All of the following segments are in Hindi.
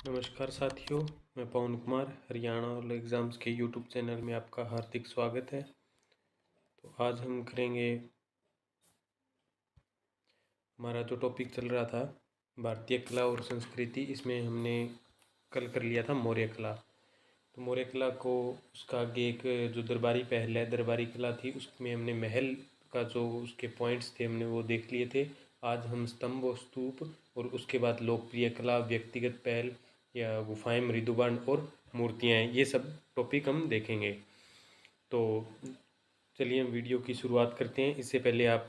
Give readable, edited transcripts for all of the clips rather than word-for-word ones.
नमस्कार साथियों, मैं पवन कुमार हरियाणा ऑल एग्ज़ाम्स के यूट्यूब चैनल में आपका हार्दिक स्वागत है। तो आज हम करेंगे हमारा जो टॉपिक चल रहा था भारतीय कला और संस्कृति। इसमें हमने कल कर लिया था मौर्य कला। तो मौर्य कला को उसका आगे एक जो दरबारी पहल है, दरबारी कला थी, उसमें हमने महल का जो उसके पॉइंट्स थे हमने वो देख लिए थे। आज हम स्तंभ और स्तूप और उसके बाद लोकप्रिय कला, व्यक्तिगत पहल या गुफाएं, मृदुबन और मूर्तियाँ, ये सब टॉपिक हम देखेंगे। तो चलिए हम वीडियो की शुरुआत करते हैं। इससे पहले आप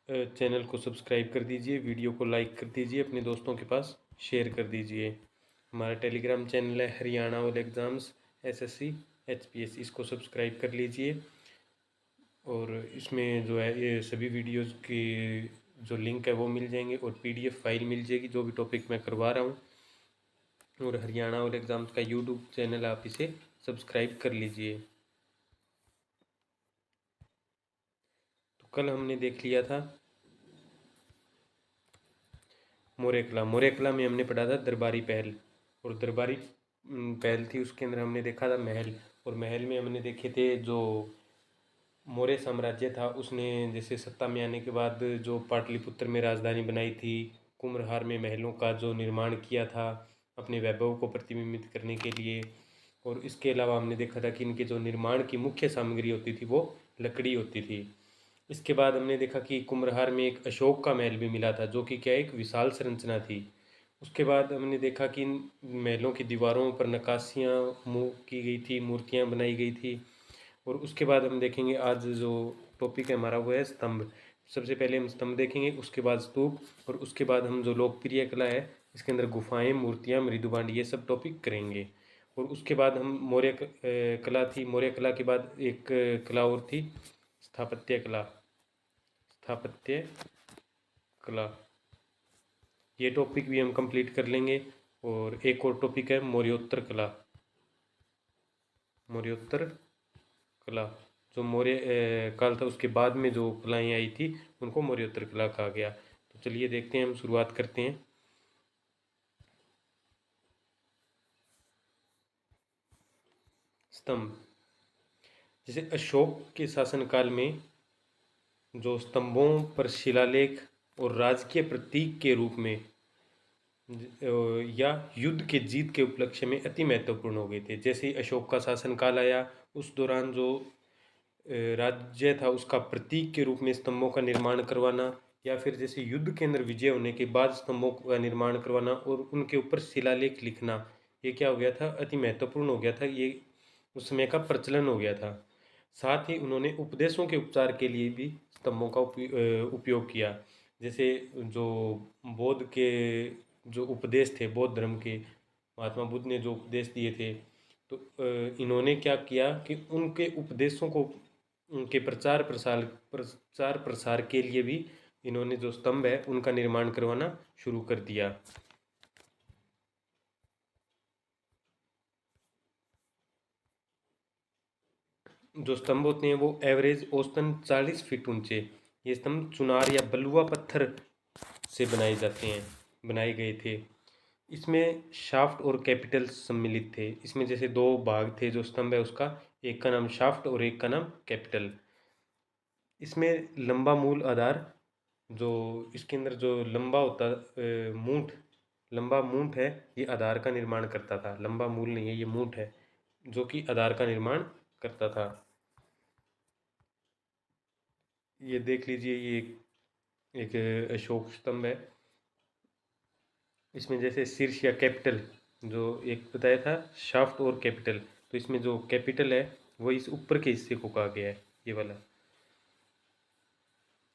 चैनल को सब्सक्राइब कर दीजिए, वीडियो को लाइक कर दीजिए, अपने दोस्तों के पास शेयर कर दीजिए। हमारा टेलीग्राम चैनल है Haryana all exams SSC HPS, इसको सब्सक्राइब कर लीजिए। और इसमें जो है ये सभी वीडियोज़ की जो लिंक है वो मिल जाएंगे और PDF फाइल मिल जाएगी जो भी टॉपिक मैं करवा रहा हूँ। और हरियाणा और एग्ज़ाम्स का यूट्यूब चैनल आप इसे सब्सक्राइब कर लीजिए। तो कल हमने देख लिया था मौर्य कला। मौर्य कला में हमने पढ़ा था दरबारी पहल, और दरबारी पहल थी, उसके अंदर हमने देखा था महल। और महल में हमने देखे थे जो मौर्य साम्राज्य था उसने जैसे सत्ता में आने के बाद जो पाटलिपुत्र में राजधानी बनाई थी, कुम्भलहार में महलों का जो निर्माण किया था अपने वैभव को प्रतिबिंबित करने के लिए। और इसके अलावा हमने देखा था कि इनके जो निर्माण की मुख्य सामग्री होती थी वो लकड़ी होती थी। इसके बाद हमने देखा कि कुम्भलहार में एक अशोक का महल भी मिला था जो कि क्या एक विशाल संरचना थी। उसके बाद हमने देखा कि इन महलों की दीवारों पर नक्काशियाँ की गई थी, मूर्तियाँ बनाई गई थी। और उसके बाद हम देखेंगे आज जो टॉपिक है हमारा वो है स्तंभ। सबसे पहले हम स्तंभ देखेंगे, उसके बाद स्तूप, और उसके बाद हम जो लोकप्रिय कला है इसके अंदर गुफाएं, मूर्तियाँ, मृदुबांड, ये सब टॉपिक करेंगे। और उसके बाद हम मौर्य कला थी, मौर्य कला के बाद एक कला और थी स्थापत्य कला। स्थापत्य कला, ये टॉपिक भी हम कंप्लीट कर लेंगे। और एक और टॉपिक है मौर्योत्तर कला। मौर्योत्तर कला, जो मौर्य काल था उसके बाद में जो कलाएँ आई थी उनको मौर्योत्तर कला कहा गया। तो चलिए देखते हैं, हम शुरुआत करते हैं। स्तंभ, जैसे अशोक के शासनकाल में जो स्तंभों पर शिलालेख और राजकीय प्रतीक के रूप में या युद्ध के जीत के उपलक्ष्य में अति महत्वपूर्ण हो गए थे। जैसे ही अशोक का शासनकाल आया उस दौरान जो राज्य था उसका प्रतीक के रूप में स्तंभों का निर्माण करवाना, या फिर जैसे युद्ध के अंदर विजय होने के बाद स्तंभों का निर्माण करवाना और उनके ऊपर शिलालेख लिखना, ये क्या हो गया था, अति महत्वपूर्ण हो गया था। ये उस समय का प्रचलन हो गया था। साथ ही उन्होंने उपदेशों के उपचार के लिए भी स्तंभों का उपयोग किया। जैसे जो बौद्ध के जो उपदेश थे, बौद्ध धर्म के महात्मा बुद्ध ने जो उपदेश दिए थे, तो इन्होंने क्या किया कि उनके उपदेशों को, उनके प्रचार प्रसार के लिए भी इन्होंने जो स्तंभ है उनका निर्माण करवाना शुरू कर दिया। जो स्तंभ होते हैं वो एवरेज औसतन 40 फीट ऊंचे, ये स्तंभ चुनार या बलुआ पत्थर से बनाए गए थे। इसमें शाफ्ट और कैपिटल सम्मिलित थे। इसमें जैसे दो भाग थे जो स्तंभ है उसका, एक का नाम शाफ्ट और एक का नाम कैपिटल। इसमें लंबा मूल आधार, जो इसके अंदर जो लंबा होता मूठ, लंबा मूठ है, ये आधार का निर्माण करता था। लंबा मूल नहीं है, ये मूठ है जो कि आधार का निर्माण करता था। ये देख लीजिए, ये एक अशोक स्तंभ है। इसमें जैसे शीर्ष या कैपिटल, जो एक बताया था शाफ्ट और कैपिटल, तो इसमें जो कैपिटल है वो इस ऊपर के हिस्से को कहा गया है, ये वाला।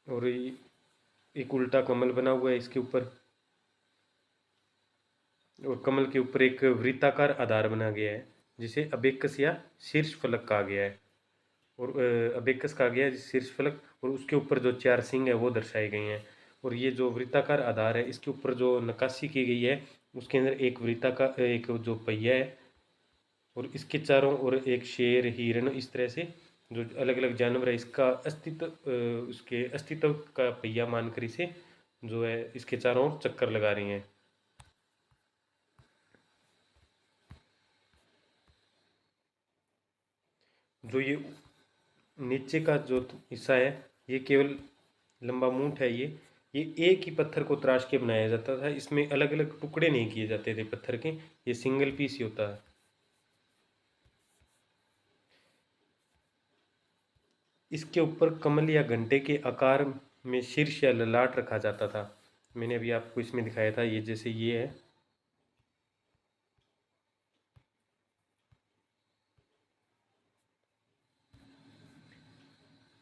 और एक उल्टा कमल बना हुआ है इसके ऊपर, और कमल के ऊपर एक वृत्ताकार आधार बना गया है जिसे अबेकस या शीर्ष फलक कहा गया है। और अबेकस कहा गया है शीर्ष फलक, और उसके ऊपर जो चार सिंह है वो दर्शाए गए हैं। और ये जो वृत्ताकार आधार है इसके ऊपर जो नक्काशी की गई है उसके अंदर एक वृत्ताकार, एक जो पहिया है, और इसके चारों ओर एक शेर, हिरण, इस तरह से जो अलग अलग जानवर है इसका अस्तित्व, उसके अस्तित्व का पहिया मानकर इसे जो है इसके चारों ओर चक्कर लगा रही हैं। जो ये नीचे का जो हिस्सा है ये केवल लंबा मूंठ है। ये एक ही पत्थर को तराश के बनाया जाता था, इसमें अलग अलग टुकड़े नहीं किए जाते थे पत्थर के, ये सिंगल पीस ही होता है। इसके ऊपर कमल या घंटे के आकार में शीर्ष या ललाट रखा जाता था। मैंने अभी आपको इसमें दिखाया था, ये जैसे ये है,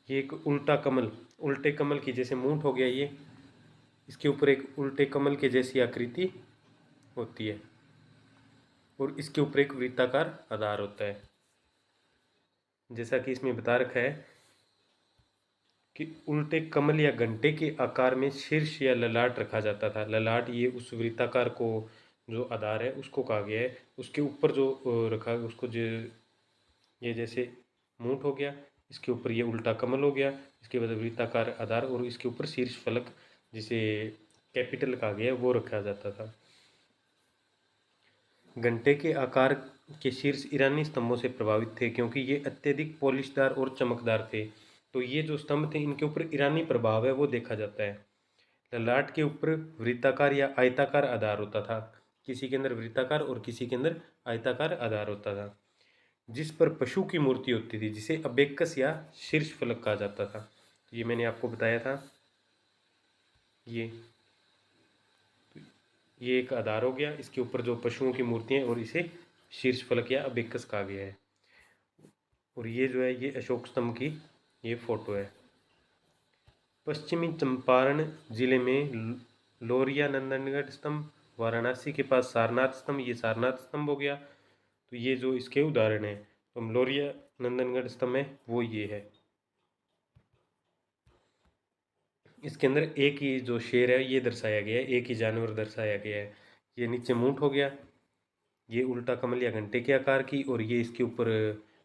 ये एक उल्टा कमल, उल्टे कमल की जैसे मूंठ हो गया ये, इसके ऊपर एक उल्टे कमल के जैसी आकृति होती है और इसके ऊपर एक वृत्ताकार आधार होता है। जैसा कि इसमें बता रखा है कि उल्टे कमल या घंटे के आकार में शीर्ष या ललाट रखा जाता था। ललाट ये उस वृत्ताकार को जो आधार है उसको कहा गया है। उसके ऊपर जो रखा है उसको जो ये जैसे मूंठ हो गया, इसके ऊपर ये उल्टा कमल हो गया, इसके बाद वृत्ताकार आधार और इसके ऊपर शीर्ष फलक जिसे कैपिटल कहा गया है वो रखा जाता था। घंटे के आकार के शीर्ष ईरानी स्तंभों से प्रभावित थे क्योंकि ये अत्यधिक पॉलिशदार और चमकदार थे। तो ये जो स्तंभ थे इनके ऊपर ईरानी प्रभाव है वो देखा जाता है। ललाट के ऊपर वृत्ताकार या आयताकार आधार होता था, किसी के अंदर वृत्ताकार और किसी के अंदर आयताकार आधार होता था, जिस पर पशु की मूर्ति होती थी जिसे अबेक्कस या शीर्ष फलक कहा जाता था। ये मैंने आपको बताया था। ये ये एक आधार हो गया, इसके ऊपर जो पशुओं की मूर्तियाँ और इसे शीर्ष फलक या अबेक्कस कहा गया है। और ये जो है ये अशोक स्तंभ की ये फोटो है। पश्चिमी चंपारण जिले में लोरिया नंदनगढ़ स्तंभ, वाराणसी के पास सारनाथ स्तंभ, ये सारनाथ स्तंभ हो गया। तो ये जो इसके उदाहरण है, तो लोरिया नंदनगढ़ स्तंभ है वो ये है। इसके अंदर एक ही जो शेर है ये दर्शाया गया है, एक ही जानवर दर्शाया गया है। ये नीचे मूंठ हो गया, ये उल्टा कमल या घंटे के आकार की, और ये इसके ऊपर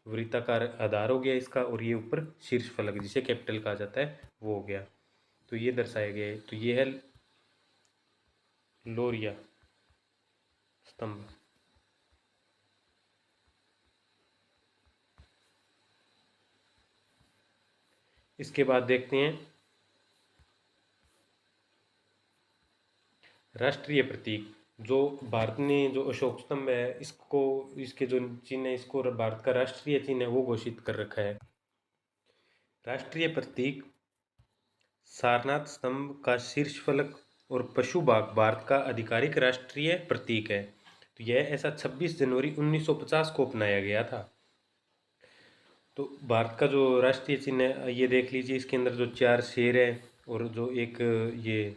वृत्ताकार आधार हो गया इसका, और ये ऊपर शीर्ष फलक जिसे कैपिटल कहा जाता है वो हो गया। तो ये दर्शाया गया है। तो ये है लोरिया स्तंभ। इसके बाद देखते हैं राष्ट्रीय प्रतीक। जो भारत ने जो अशोक स्तंभ है इसको, इसके जो चिन्ह है इसको भारत का राष्ट्रीय चिन्ह है वो घोषित कर रखा है। राष्ट्रीय प्रतीक सारनाथ स्तंभ का शीर्ष फलक और पशु बाघ भारत का आधिकारिक राष्ट्रीय प्रतीक है। तो यह ऐसा 26 जनवरी 1950 को अपनाया गया था। तो भारत का जो राष्ट्रीय चिन्ह है ये देख लीजिए, इसके अंदर जो 4 शेर है और जो एक ये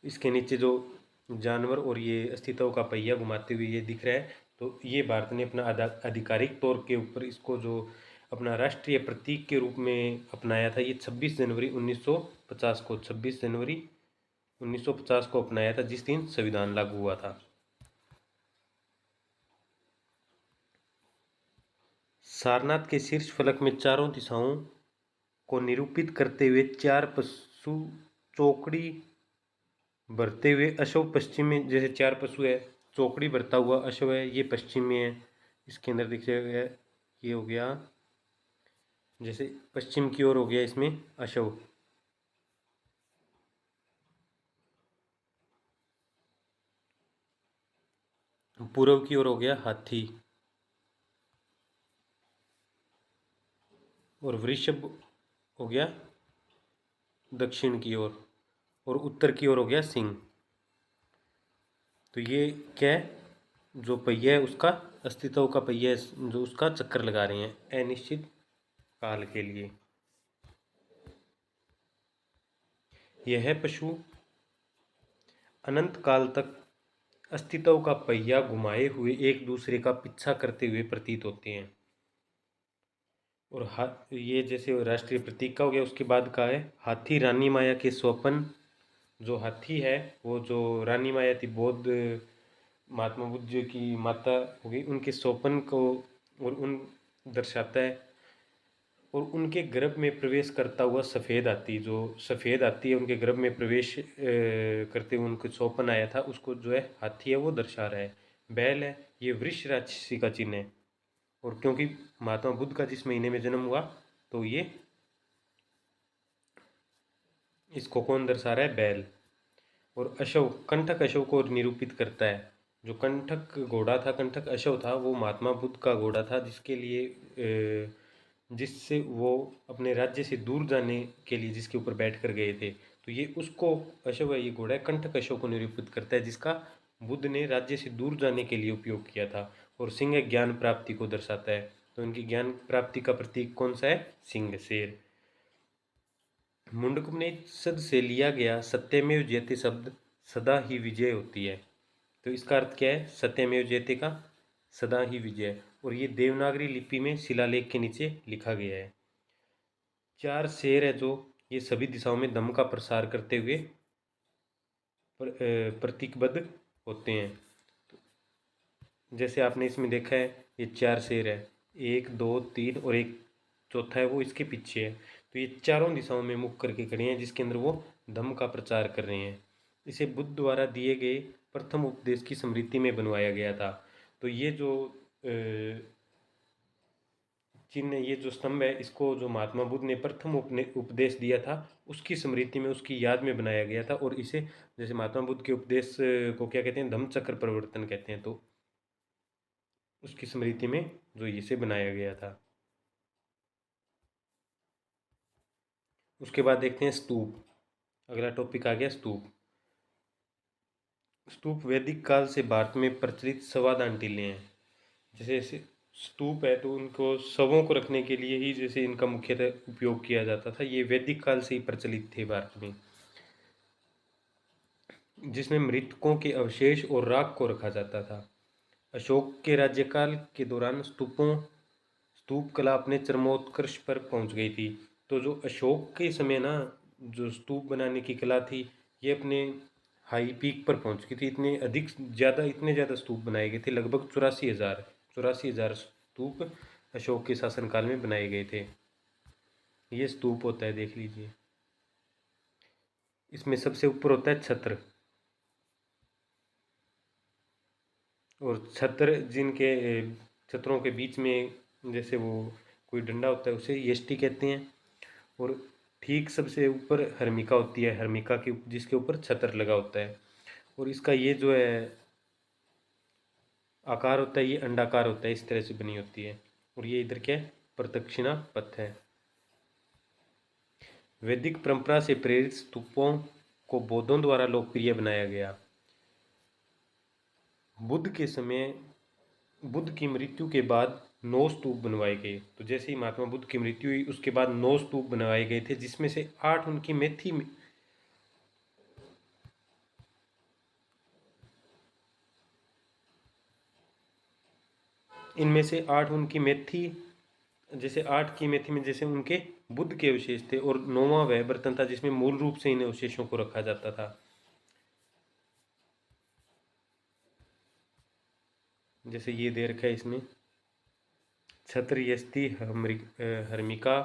इसके नीचे जो जानवर और ये अस्थिताओं का पहिया घुमाते हुए ये दिख रहा है। तो ये भारत ने अपना आधिकारिक तौर के ऊपर इसको जो अपना राष्ट्रीय प्रतीक के रूप में अपनाया था, ये 26 जनवरी 1950 को, 26 जनवरी 1950 को अपनाया था, जिस दिन संविधान लागू हुआ था। सारनाथ के शीर्ष फलक में चारों दिशाओं को निरूपित करते हुए 4 पशु चौकड़ी भरते हुए अशोक पश्चिम में, जैसे 4 पशु है, चौकड़ी भरता हुआ अशव है ये पश्चिम में है। इसके अंदर देखिए ये हो गया, जैसे पश्चिम की ओर हो गया इसमें अशव, पूर्व की ओर हो गया हाथी, और वृषभ हो गया दक्षिण की ओर, और उत्तर की ओर हो गया सिंह। तो ये क्या है, जो पहिया है उसका अस्तित्व का पहिया है, जो उसका चक्कर लगा रहे हैं अनिश्चित काल के लिए। यह पशु अनंत काल तक अस्तित्व का पहिया घुमाए हुए एक दूसरे का पीछा करते हुए प्रतीत होते हैं। और ये जैसे राष्ट्रीय प्रतीक का हो गया, उसके बाद का है हाथी रानी माया के स्वपन। जो हाथी है वो जो रानी माया थी, बौद्ध महात्मा बुद्ध की माता हो गई, उनके स्वपन को और उन दर्शाता है। और उनके गर्भ में प्रवेश करता हुआ सफ़ेद हाथी, जो सफ़ेद हाथी है उनके गर्भ में प्रवेश करते हुए उनको स्वपन आया था, उसको जो है हाथी है वो दर्शा रहा है। बैल है ये वृष राशि का चिन्ह है। और क्योंकि महात्मा बुद्ध का जिस महीने में जन्म हुआ तो ये इसको कौन दर्शा रहा है? बैल। और अशोक, कंटक अशोक को निरूपित करता है। जो कंटक घोड़ा था, कंटक अशोक था, वो महात्मा बुद्ध का घोड़ा था, जिसके लिए जिससे वो अपने राज्य से दूर जाने के लिए जिसके ऊपर बैठ कर गए थे। तो ये उसको अशोक, ये घोड़ा है, कंटक अशोक को निरूपित करता है, जिसका बुद्ध ने राज्य से दूर जाने के लिए उपयोग किया था। और सिंह ज्ञान प्राप्ति को दर्शाता है। तो इनकी ज्ञान प्राप्ति का प्रतीक कौन सा है? सिंह, शेर। मुंडकोपनिषद से लिया गया सत्यमेव जयते शब्द सदा ही विजय होती है। तो इसका अर्थ क्या है? सत्यमेव जयते का सदा ही विजय। और ये देवनागरी लिपि में शिलालेख के नीचे लिखा गया है। चार शेर है जो ये सभी दिशाओं में धम्म का प्रसार करते हुए प्रतीकबद्ध होते हैं। जैसे आपने इसमें देखा है, ये चार शेर है, एक दो तीन और एक चौथा है वो इसके पीछे है। तो ये चारों दिशाओं में मुख करके खड़े हैं, जिसके अंदर वो धम्म का प्रचार कर रहे हैं। इसे बुद्ध द्वारा दिए गए प्रथम उपदेश की स्मृति में बनवाया गया था। तो ये जो चिन्ह, ये जो स्तंभ है, इसको जो महात्मा बुद्ध ने प्रथम उपदेश दिया था उसकी स्मृति में, उसकी याद में बनाया गया था। और इसे, जैसे महात्मा बुद्ध के उपदेश को क्या कहते हैं? धम्म चक्र प्रवर्तन कहते हैं। तो उसकी स्मृति में जो इसे बनाया गया था। उसके बाद देखते हैं स्तूप। अगला टॉपिक आ गया स्तूप। स्तूप वैदिक काल से भारत में प्रचलित शवादान टीले हैं। जैसे स्तूप है तो उनको शवों को रखने के लिए ही जैसे इनका मुख्यतः उपयोग किया जाता था। ये वैदिक काल से ही प्रचलित थे भारत में, जिसमें मृतकों के अवशेष और राख को रखा जाता था। अशोक के राज्यकाल के दौरान स्तूप कला अपने चरमोत्कर्ष पर पहुंच गई थी। तो जो अशोक के समय ना, जो स्तूप बनाने की कला थी, ये अपने हाई पीक पर पहुंच गई थी। इतने ज़्यादा स्तूप बनाए गए थे, लगभग 84,000 स्तूप अशोक के शासनकाल में बनाए गए थे। ये स्तूप होता है, देख लीजिए। इसमें सबसे ऊपर होता है छत्र। और छत्र, जिनके छत्रों के बीच में जैसे वो कोई डंडा होता है, उसे यष्टि कहते हैं। और ठीक सबसे ऊपर हर्मिका होती है, हर्मिका के जिसके ऊपर छत्र लगा होता है। और इसका ये जो है आकार होता है, ये अंडाकार होता है, इस तरह से बनी होती है। और ये इधर क्या है? प्रदक्षिणा पथ है। वैदिक परंपरा से प्रेरित स्तूपों को बौद्धों द्वारा लोकप्रिय बनाया गया। बुद्ध के समय, बुद्ध की मृत्यु के बाद 9 स्तूप बनवाए गए। तो जैसे ही महात्मा बुद्ध की मृत्यु हुई उसके बाद 9 स्तूप बनवाए गए थे, जिसमें से 8 उनकी मेथी में, इनमें से 8 उनकी मेथी, जैसे 8 की मेथी में जैसे उनके बुद्ध के अवशेष थे। और 9वां वह बर्तन था जिसमें मूल रूप से इन अवशेषों को रखा जाता था। जैसे ये दे रखा है इसमें, छत्र, यष्टि, हर्मिका।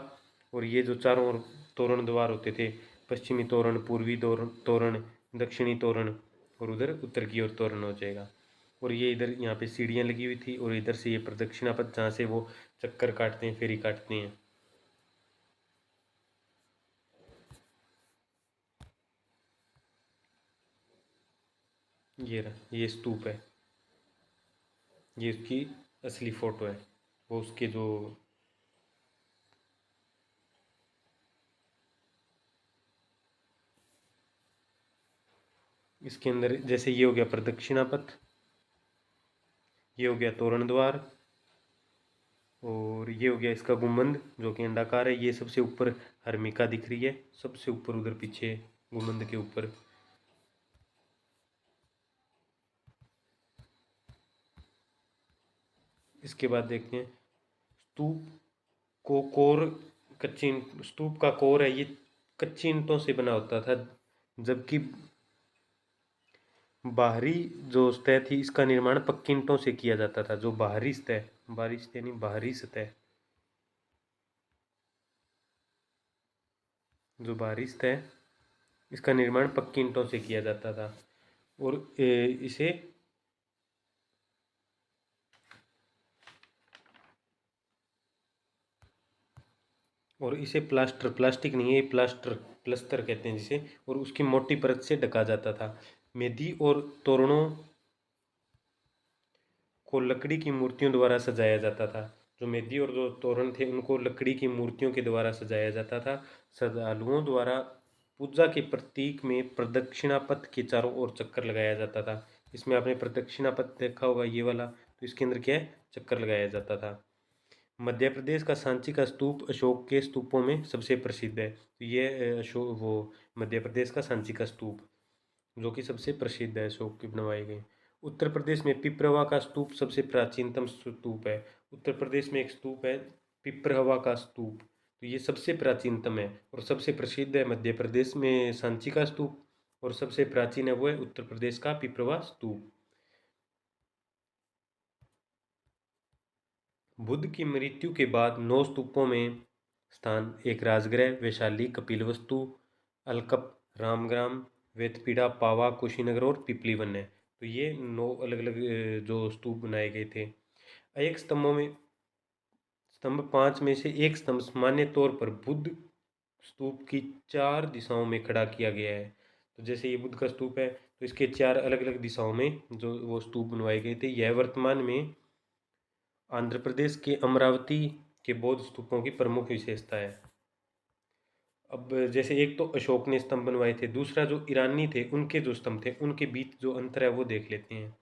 और ये जो चारों ओर तोरण द्वार होते थे, पश्चिमी तोरण, पूर्वी तोरण, दक्षिणी तोरण, और उधर उत्तर की ओर तोरण हो जाएगा। और ये इधर यहाँ पे सीढ़ियाँ लगी हुई थी, और इधर से ये प्रदक्षिणा पथ जहाँ से वो चक्कर काटते हैं, फेरी काटते हैं। ये रहा, ये स्तूप है, ये उसकी असली फोटो है। वो उसके जो, इसके अंदर जैसे ये हो गया प्रदक्षिणा पथ, ये हो गया तोरण द्वार, और ये हो गया इसका गुंबद जो कि अंडाकार है। ये सबसे ऊपर हर्मिका दिख रही है, सबसे ऊपर उधर पीछे गुंबद के ऊपर। इसके बाद देखते हैं स्तूप को कोर, स्तूप का कोर है, ये कच्ची ईंटों से बना होता था। जबकि बाहरी जो सतह थी, इसका निर्माण पक्की ईंटों से किया जाता था। जो बाहरी सतह नहीं, बाहरी सतह, जो बाहरी सतह, इसका निर्माण पक्की ईंटों से किया जाता था। और इसे और इसे प्लास्टर, प्लास्टिक नहीं है, ये प्लस्तर कहते हैं जिसे, और उसकी मोटी परत से ढका जाता था। मेहंदी और तोरणों को लकड़ी की मूर्तियों द्वारा सजाया जाता था। जो मेहंदी और जो तोरण थे उनको लकड़ी की मूर्तियों के द्वारा सजाया जाता था। श्रद्धालुओं द्वारा पूजा के प्रतीक में प्रदक्षिणा पथ के चारों ओर चक्कर लगाया जाता था। इसमें आपने प्रदक्षिणा पथ देखा होगा ये वाला, तो इसके अंदर क्या है, चक्कर लगाया जाता था। मध्य प्रदेश का सांची का स्तूप अशोक के स्तूपों में सबसे प्रसिद्ध है। तो ये अशोक वो मध्य प्रदेश का सांची का स्तूप जो कि सबसे प्रसिद्ध है, अशोक के बनवाए गए। उत्तर प्रदेश में पिपरवा का स्तूप सबसे प्राचीनतम स्तूप है। उत्तर प्रदेश में एक स्तूप है पिपरवा का स्तूप, तो ये सबसे प्राचीनतम है और सबसे प्रसिद्ध है। मध्य प्रदेश में सांची का स्तूप और सबसे प्राचीन है वो है उत्तर प्रदेश का पिपरवा स्तूप। बुद्ध की मृत्यु के बाद 9 स्तूपों में स्थान एक राजगृह, वैशाली, कपिलवस्तु, अलकप, रामग्राम, वेतपीड़ा, पावा, कुशीनगर और पिपली वन है। तो ये 9 अलग अलग जो स्तूप बनाए गए थे। एक स्तंभ 5 में से एक स्तंभ सामान्य तौर पर बुद्ध स्तूप की 4 दिशाओं में खड़ा किया गया है। तो जैसे ये बुद्ध का स्तूप है तो इसके 4 अलग अलग दिशाओं में जो वो स्तूप बनवाए गए थे। यह वर्तमान में आंध्र प्रदेश के अमरावती के बौद्ध स्तूपों की प्रमुख विशेषता है। अब जैसे एक तो अशोक ने स्तंभ बनवाए थे, दूसरा जो ईरानी थे उनके जो स्तंभ थे उनके बीच जो अंतर है वो देख लेते हैं।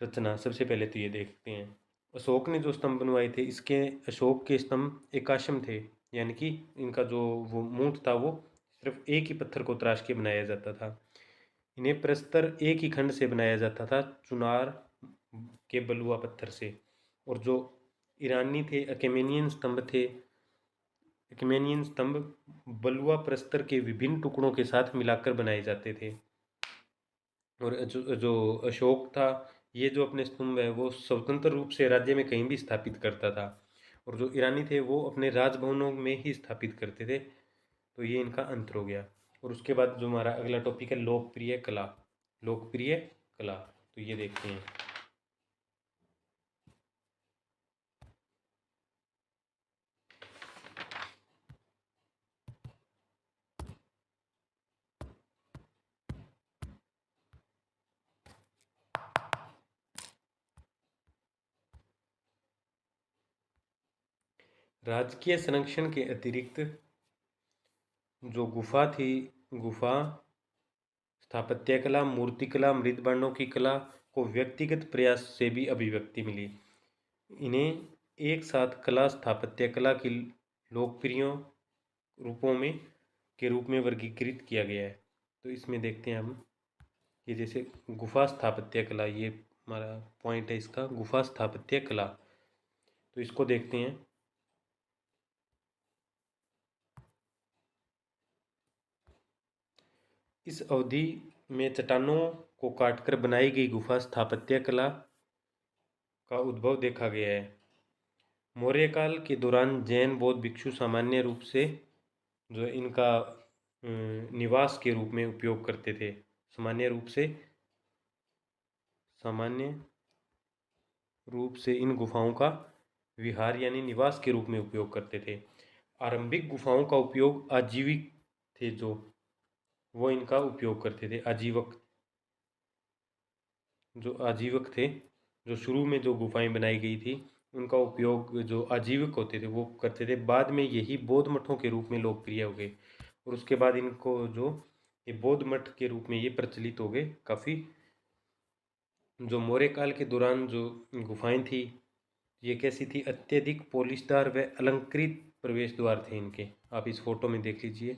रचना सबसे पहले तो ये देखते हैं। अशोक ने जो स्तंभ बनवाए थे, इसके अशोक के स्तंभ एकाश्म थे, यानी कि इनका जो वो मूंछ था वो सिर्फ एक ही पत्थर को तराश के बनाया जाता था। इन्हें प्रस्तर एक ही खंड से बनाया जाता था, चुनार के बलुआ पत्थर से। और जो ईरानी थे अकेमेनियन स्तंभ थे, अकेमेनियन स्तंभ बलुआ प्रस्तर के विभिन्न टुकड़ों के साथ मिलाकर बनाए जाते थे। और जो जो अशोक था, ये जो अपने स्तंभ है वो स्वतंत्र रूप से राज्य में कहीं भी स्थापित करता था, और जो ईरानी थे वो अपने राजभवनों में ही स्थापित करते थे। तो ये इनका अंतर हो गया। और उसके बाद जो हमारा अगला टॉपिक है लोकप्रिय कला। लोकप्रिय कला, तो ये देखते हैं। राजकीय संरक्षण के अतिरिक्त जो गुफा थी, गुफा स्थापत्य कला, मूर्तिकला, मृदबाणों की कला को व्यक्तिगत प्रयास से भी अभिव्यक्ति मिली। इन्हें एक साथ कला स्थापत्य कला की लोकप्रिय रूपों में के रूप में वर्गीकृत किया गया है। तो इसमें देखते हैं हम कि जैसे गुफा स्थापत्य कला, ये हमारा पॉइंट है इसका, गुफा स्थापत्य कला। तो इसको देखते हैं। इस अवधि में चट्टानों को काटकर बनाई गई गुफा स्थापत्य कला का उद्भव देखा गया है। मौर्य काल के दौरान जैन बौद्ध भिक्षु सामान्य रूप से जो इनका निवास के रूप में उपयोग करते थे। सामान्य रूप से इन गुफाओं का विहार यानी निवास के रूप में उपयोग करते थे। आरंभिक गुफाओं का उपयोग आजीविक थे, जो वो इनका उपयोग करते थे। आजीवक थे, जो शुरू में जो गुफाएं बनाई गई थी उनका उपयोग जो आजीवक होते थे वो करते थे। बाद में यही बौद्ध मठों के रूप में लोकप्रिय हो गए, और उसके बाद इनको जो ये बौद्ध मठ के रूप में ये प्रचलित हो गए काफ़ी। जो मौर्य काल के दौरान जो गुफाएं थी ये कैसी थी, अत्यधिक पोलिशदार व अलंकृत प्रवेश द्वार थे इनके। आप इस फोटो में देख लीजिए,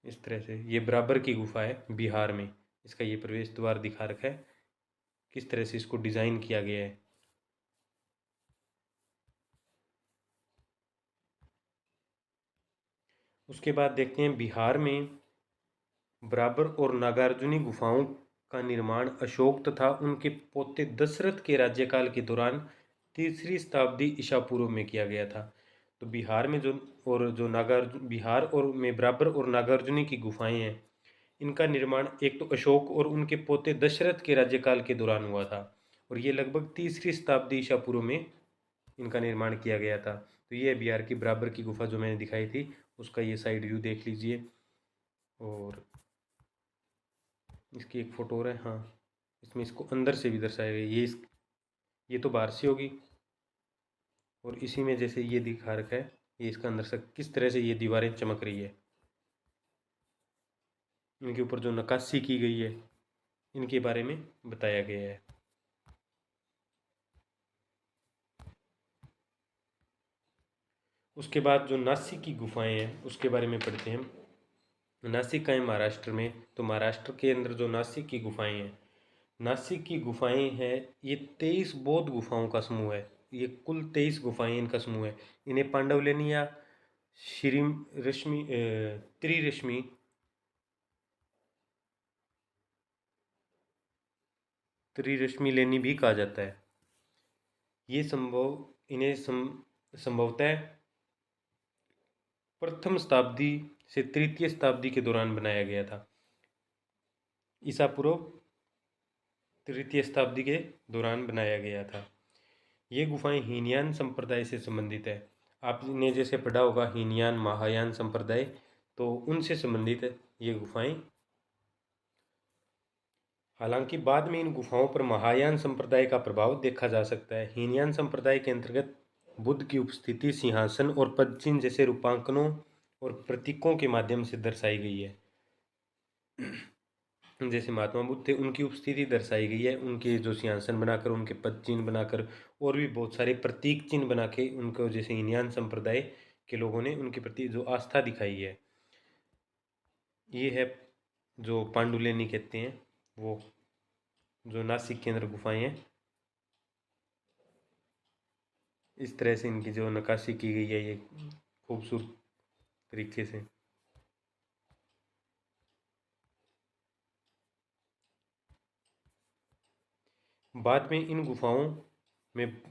इस तरह से ये बराबर की गुफा है बिहार में, इसका ये प्रवेश द्वार दिखा रखा है, किस तरह से इसको डिज़ाइन किया गया है। उसके बाद देखते हैं बिहार में बराबर और नागार्जुनी गुफाओं का निर्माण अशोक तथा उनके पोते दशरथ के राज्यकाल के दौरान 3री शताब्दी ईसा पूर्व में किया गया था। तो बिहार में जो नागार्जुन बिहार और में बराबर और नागार्जुनी की गुफाएं हैं, इनका निर्माण एक तो अशोक और उनके पोते दशरथ के राज्यकाल के दौरान हुआ था, और ये लगभग 3री शताब्दी ईसा पूर्व में इनका निर्माण किया गया था। तो ये है बिहार की बराबर की गुफा जो मैंने दिखाई थी, उसका ये साइड व्यू देख लीजिए। और इसकी एक फ़ोटो और है, हाँ, इसमें इसको अंदर से भी दर्शाया गया। ये तो बाहर से होगी, और इसी में जैसे ये दिखा रखा है, ये इसका अंदर से किस तरह से ये दीवारें चमक रही है, इनके ऊपर जो नक्काशी की गई है इनके बारे में बताया गया है। उसके बाद जो नासिक की गुफाएं हैं उसके बारे में पढ़ते हैं हम। नासिक का है महाराष्ट्र में, तो महाराष्ट्र के अंदर जो नासिक की गुफाएं हैं, नासिक की गुफाएं हैं, ये 23 बौद्ध गुफाओं का समूह है। ये कुल 23 गुफाएं इनका समूह है। इन्हें पांडवलेनी या श्री रश्मि त्रिरश्मि त्रिरश्मि लेनी भी कहा जाता है। ये संभवतः प्रथम शताब्दी से तृतीय शताब्दी के दौरान बनाया गया था। ईसा पूर्व तृतीय शताब्दी के दौरान बनाया गया था। ये गुफाएं हीनयान संप्रदाय से संबंधित है। आपने जैसे पढ़ा होगा हीनयान महायान संप्रदाय, तो उनसे संबंधित है ये गुफाएं। हालांकि बाद में इन गुफाओं पर महायान संप्रदाय का प्रभाव देखा जा सकता है। हीनयान संप्रदाय के अंतर्गत बुद्ध की उपस्थिति सिंहासन और पदचिन्ह जैसे रूपांकनों और प्रतीकों के माध्यम से दर्शाई गई है। जैसे महात्मा बुद्ध थे, उनकी उपस्थिति दर्शाई गई है, उनके जो सिंहासन बनाकर, उनके पद चिन्ह बनाकर, और भी बहुत सारे प्रतीक चिन्ह बना के उनको, जैसे हीनयान संप्रदाय के लोगों ने उनके प्रति जो आस्था दिखाई है। ये है जो पांडुलेनी कहते हैं, वो जो नासिक के अंदर गुफाएं हैं। इस तरह से इनकी जो नक्काशी की गई है ये खूबसूरत तरीके से। बाद में इन गुफाओं में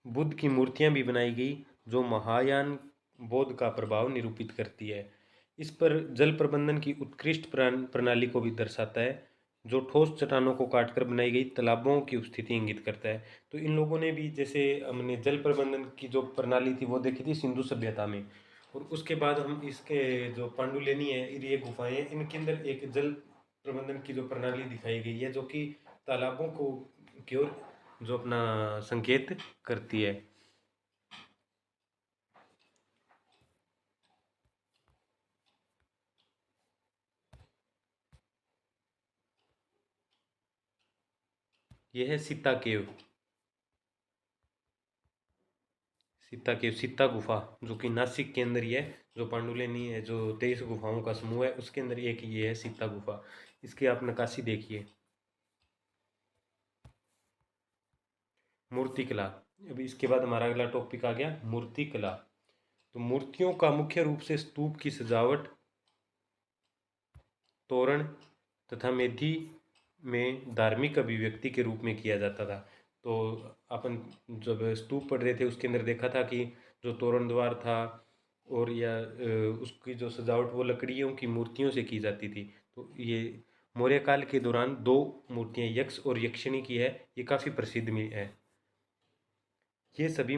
बुद्ध की मूर्तियां भी बनाई गई, जो महायान बौद्ध का प्रभाव निरूपित करती है। इस पर जल प्रबंधन की उत्कृष्ट प्रणाली को भी दर्शाता है, जो ठोस चट्टानों को काटकर बनाई गई तालाबों की उपस्थिति इंगित करता है। तो इन लोगों ने भी, जैसे हमने जल प्रबंधन की जो प्रणाली थी वो देखी थी सिंधु सभ्यता में, और उसके बाद हम इसके जो पांडुलेनी है, ये गुफाएं हैं, इनके अंदर एक जल प्रबंधन की जो प्रणाली दिखाई गई है, जो कि तालाबों को की ओर जो अपना संकेत करती है। यह है सीता केव। सीता केव, सीता गुफा, जो कि नासिक के अंदर ही है। जो पांडुलेनी है, जो 23 गुफाओं का समूह है, उसके अंदर एक ये है सीता गुफा। इसकी आप नक्काशी देखिए। मूर्तिकला। अभी इसके बाद हमारा अगला टॉपिक आ गया मूर्तिकला। तो मूर्तियों का मुख्य रूप से स्तूप की सजावट, तोरण तथा मेधी में धार्मिक अभिव्यक्ति के रूप में किया जाता था। तो अपन जब स्तूप पढ़ रहे थे उसके अंदर देखा था कि जो तोरण द्वार था, और या उसकी जो सजावट वो लकड़ियों की मूर्तियों से की जाती थी। तो ये मौर्य काल के दौरान दो मूर्तियां यक्ष और यक्षिणी की है, ये काफ़ी प्रसिद्ध में है। ये सभी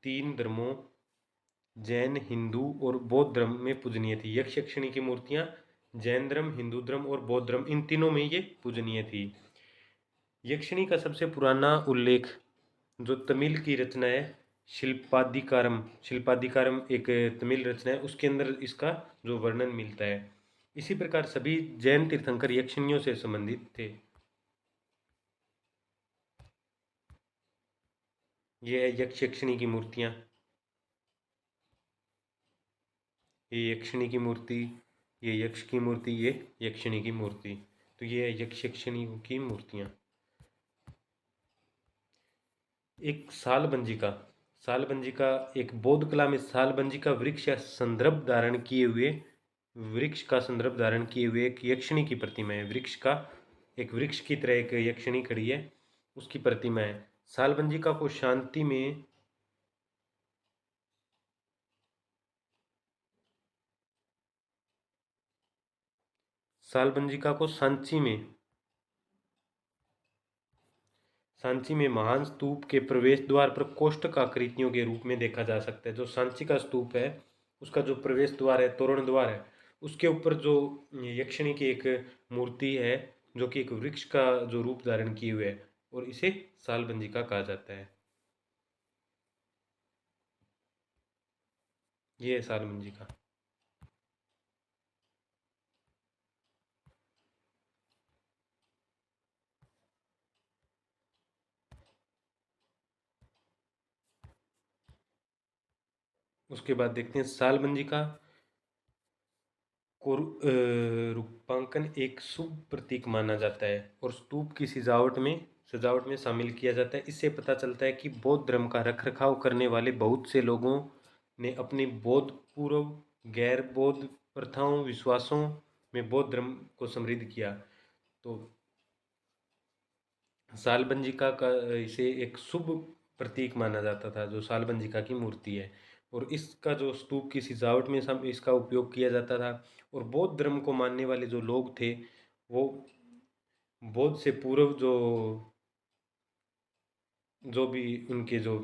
तीन धर्मों, जैन, हिंदू और बौद्ध धर्म में पूजनीय थी। यक्ष यक्षिणी की मूर्तियां जैन धर्म, हिंदू धर्म और बौद्ध धर्म, इन तीनों में ये पूजनीय थी। यक्षिणी का सबसे पुराना उल्लेख जो तमिल की रचना है शिल्पादिकारम, शिल्पादिकारम एक तमिल रचना है, उसके अंदर इसका जो वर्णन मिलता है। इसी प्रकार सभी जैन तीर्थंकर यक्षिणियों से संबंधित थे। ये है यक्ष यक्षिणी की मूर्तियाँ। ये यक्षिणी की मूर्ति, ये यक्ष की मूर्ति, ये यक्षिणी की मूर्ति। तो ये है यक्ष यक्षिणी की मूर्तियाँ। एक सालबंजिका, सालबंजिका एक बौद्ध कला में सालबंजिका वृक्ष या संदर्भ धारण किए हुए, वृक्ष का संदर्भ धारण किए हुए एक यक्षिणी की प्रतिमा है। वृक्ष का, एक वृक्ष की तरह एक यक्षिणी खड़ी है, उसकी प्रतिमा है। सालबंजिका को शांति में, सालबंजिका को सांची में, सांची में महान स्तूप के प्रवेश द्वार पर कोष्ठक आकृतियों के रूप में देखा जा सकता है। जो सांची का स्तूप है उसका जो प्रवेश द्वार है, तोरण द्वार है, उसके ऊपर जो यक्षिणी की एक मूर्ति है जो कि एक वृक्ष का जो रूप धारण किए हुए है, और इसे सालबंजिका कहा जाता है। ये है सालबंजिका। उसके बाद देखते हैं सालबंजिका को रूपांकन एक शुभ प्रतीक माना जाता है और स्तूप की सजावट में शामिल किया जाता है। इससे पता चलता है कि बौद्ध धर्म का रखरखाव करने वाले बहुत से लोगों ने अपनी बौद्ध पूर्व गैर बौद्ध प्रथाओं विश्वासों में बौद्ध धर्म को समृद्ध किया। तो सालबंजिका का इसे एक शुभ प्रतीक माना जाता था, जो सालबंजिका की मूर्ति है, और इसका जो स्तूप की सजावट में सब इसका उपयोग किया जाता था। और बौद्ध धर्म को मानने वाले जो लोग थे वो बौद्ध से पूर्व जो भी उनके जो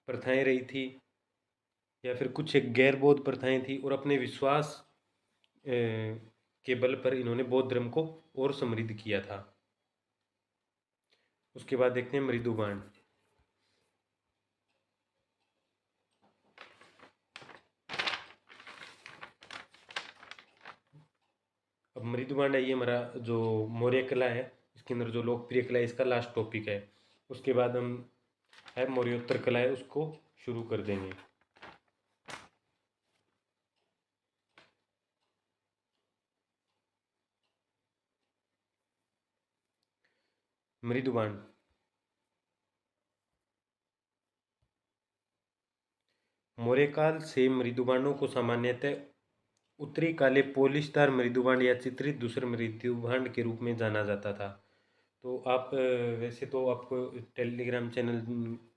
प्रथाएं रही थी या फिर कुछ एक गैर बौद्ध प्रथाएं थी, और अपने विश्वास के बल पर इन्होंने बौद्ध धर्म को और समृद्ध किया था। उसके बाद देखते हैं मृदुबाण। अब मृदुबाण है, ये हमारा जो मौर्य कला है इसके अंदर जो लोकप्रिय कला है, इसका लास्ट टॉपिक है। उसके बाद हम है मौर्योत्तर कला है, उसको शुरू कर देंगे। मृदुबाण। मौर्य काल से मृदुबाणों को सामान्यतः उत्तरी काले पोलिशदार मृदुबाण या चित्रित दूसरे मृदुबाण के रूप में जाना जाता था। तो आप वैसे तो आपको टेलीग्राम चैनल